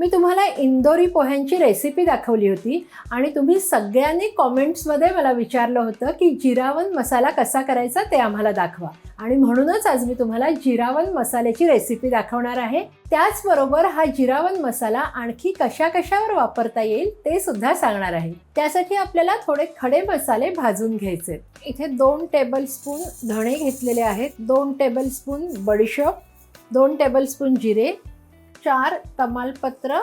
मी तुम्हाला इंदोरी पोह्यांची रेसिपी दाखवली होती आणि तुम्ही सगळ्यांनी कॉमेंट्समध्ये मला विचारलं होतं की जिरावन मसाला कसा करायचा ते आम्हाला दाखवा, आणि म्हणूनच आज मी तुम्हाला जिरावन मसाल्याची रेसिपी दाखवणार आहे। त्याचबरोबर हा जिरावन मसाला आणखी कशावर वापरता येईल ते सुद्धा सांगणार आहे। त्यासाठी आपल्याला थोडे खडे मसाले भाजून घ्यायचे। इथे 2 टेबलस्पून धणे घेतलेले आहेत, 2 टेबलस्पून बडीशोप, 2 टेबलस्पून जिरे, 4 तमालपत्र।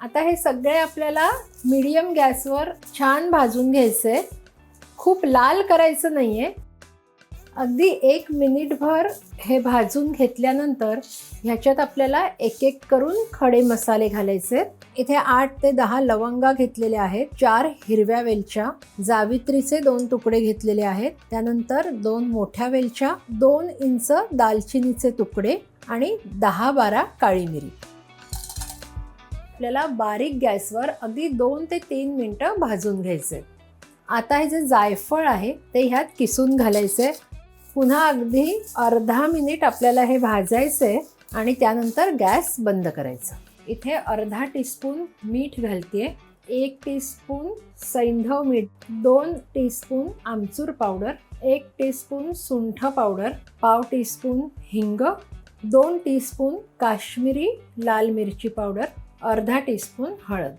आता हे सगळे आपल्याला मीडियम गॅसवर छान भाजून घ्यायचे, खूप लाल करायचं नाहीये। अगदी 1 मिनिटभर हे भाजून घेतल्यानंतर ह्याच्यात आपल्याला एक एक करून खडे मसाले घालायचे। इथे 8 ते 10 लवंगा घेतलेल्या आहेत, 4 हिरव्या वेलच्या, जावित्रीचे 2 तुकडे घेतलेले आहेत, त्यानंतर 2 मोठ्या वेलच्या, 2 इंच दालचिनीचे तुकडे आणि 10-12 काळी मिरी। आपल्याला बारीक गॅसवर अगदी 2 ते 3 मिनिटं भाजून घ्यायचे। आता हे जे जायफळ आहे ते ह्यात किसून घालायचे। पुन्हा अगदी अर्धा मिनिट आपल्याला हे भाजायचे आणि त्यानंतर गॅस बंद करायचा। इथे अर्धा टीस्पून मीठ घालते, 1 टीस्पून सैंधव मीठ, 2 टीस्पून आमचूर पावडर, 1 टीस्पून सुंठ पावडर, पाव टीस्पून हिंग, 2 टीस्पून काश्मीरी लाल मिरची पावडर, अर्धा टीस्पून हळद।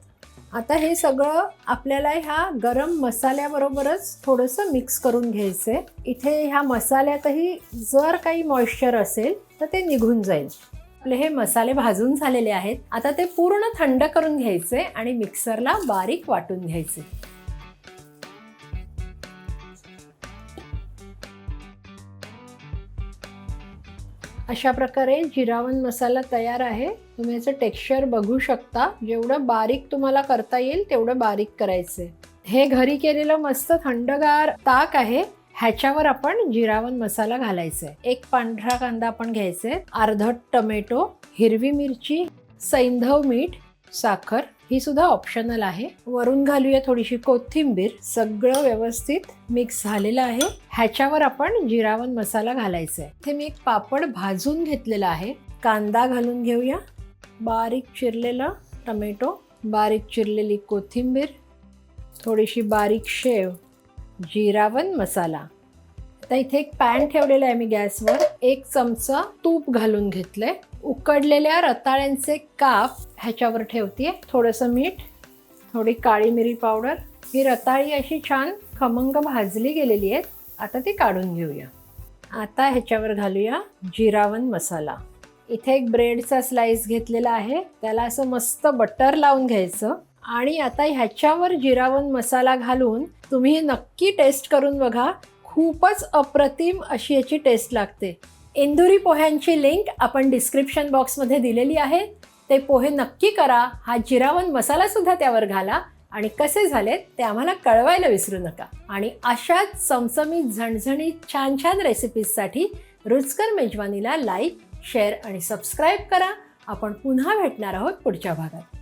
आता हे सगळं आपल्याला ह्या गरम मसाल्याबरोबरच थोडंसं मिक्स करून घ्यायचं आहे। इथे ह्या मसाल्यातही जर काही मॉइश्चर असेल तर ते निघून जाईल। आपले हे मसाले भाजून झालेले आहेत, आता ते पूर्ण थंड करून घ्यायचे आणि मिक्सरला बारीक वाटून घ्यायचे। अशा प्रकारे जिरावन मसाला तयार आहे। तुम्ही याचं टेक्स्चर बघू शकता, जेवढं बारीक तुम्हाला करता येईल तेवढं बारीक करायचे। हे घरी केलेलं मस्त थंडगार ताक आहे, ह्याच्यावर आपण जिरावन मसाला घालायचा आहे। 1 पांढरा कांदा आपण घ्यायचे, अर्धा टोमॅटो, हिरवी मिरची, सैंधव मीठ, साखर, ही सुद्धा ऑप्शनल आहे। वरून घालूया थोडीशी कोथिंबीर। सगळं व्यवस्थित मिक्स झालेलं आहे, ह्याच्यावर आपण जिरावन मसाला घालायचा आहे। इथे मी एक पापड भाजून घेतलेला आहे, कांदा घालून घेऊया, बारीक चिरलेला टोमॅटो, बारीक चिरलेली कोथिंबीर, थोडीशी बारीक शेव, जिरावन मसाला। आता इथे एक पॅन ठेवलेला आहे मी गॅसवर, 1 चमचा तूप घालून घेतलंय, उकडलेल्या रताळ्यांचे काप ह्याच्यावर ठेवते, थोडंसं मीठ, थोडी काळी मिरी पावडर। ही रताळी अशी छान खमंग भाजली गेलेली आहेत, आता ती काढून घेऊया। आता ह्याच्यावर घालूया जिरावन मसाला। इथे एक ब्रेडचा स्लाइस घेतलेला आहे, त्याला असं मस्त बटर लावून घ्यायचं आणि आता ह्याच्यावर जिरावन मसाला घालून तुम्ही हे नक्की टेस्ट करून बघा, खूपच अप्रतिम अशी याची टेस्ट लागते। इंदोरी पोह्यांची लिंक आपण डिस्क्रिप्शन बॉक्समध्ये दिलेली आहे, ते पोहे नक्की करा, हा जिरावन मसाला सुद्धा त्यावर घाला आणि कसे झालेत ते आम्हाला कळवायला विसरू नका। आणि अशाच चमचमीत झणझणीत छान छान रेसिपीजसाठी रुचकर मेजवानीला लाईक, शेअर आणि सबस्क्राईब करा। आपण पुन्हा भेटणार आहोत पुढच्या भागात।